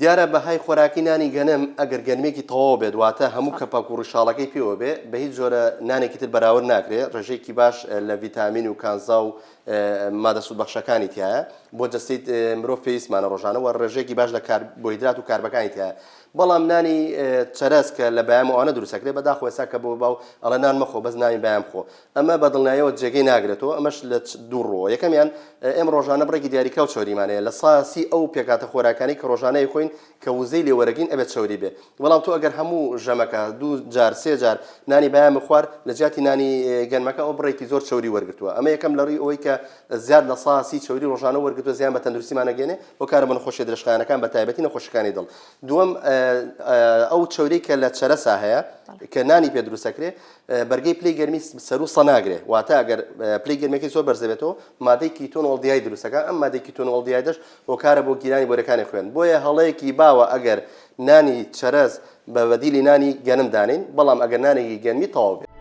دیارە بەهای خۆراکی نانی گەنم ئەگەر گەنمێکی تەواو بێت واتە هەموو کەپاک و ڕشاڵەکەی پێوە بێ بە هیچ جۆرە نانێکی تر بەراورد ناکرێت ڕێژەیەکی باش لە ڤیتامین و کانزا و مادە سوودبەخشەکانی تایە بۆ جەستەی مرۆڤ پێویستمانە ڕۆژانە و ڕێژەیەکی باش لە کاربۆهیدرات و کاربەکانی تایە بەڵام نانی چەرەس کە لە بەیام ئەوانە دروستەکرێت بەداخۆ ئێستا کە بۆ باو ئەڵە نان مەخۆ بەس ناوی بەیام خۆ ئەمە بە دڵنیاییەوە جێگەی ناگرێتەوە ئەمەش لە دوو ڕۆ یەکەمیان ئێمە ڕۆژانە بڕێکی دیاریکە و چۆریمانەیە لە ساسی ئەو پێکاتە خۆراکانی کە ڕۆژانەی خۆین کە وزەی لێوەرەگین ئەبێت چۆری بێ بەڵام تۆ ئەگەر هەموو ژەمەکە دوو جار سێ جار نانی بەیام خوار لە جیاتی نانی گەنمەکە ئەو بڕێکی زۆر چۆری وەرگتووە ئەمە یەکەم لەڕووی ئەوەی کە زیاد لە ساسی چۆری ڕۆژانە وەرگتووە زیان بە تەندروستیمانەگەێنێ بۆ کارە بە نەخۆشیە درێژخایەنەکان بە تایبەتی نەخۆشەکانی دڵ دووەم ئەو چۆری کە لە چەرەسا هەیە کە نانی پێ دروستەکرێ بەرگەی پلەی گەرمی سەر و سەناگرێ واتە ئەگەر پلەی گەرمێکی زۆر بەرزەبێتەوە مادەی کیتۆن ئۆڵدیای دروستەکە ئەم مادەی کیتۆن ئۆڵدیای دەش بۆ کارە بۆ گیرانی بۆرەکانی خوێن بۆیە هەڵەیەکی باوە ئەگەر نانی چەرەس بە بەدیلی نانی گەنم دانین بەڵام ئەگەر نانێکی گەنمی تەواو بێت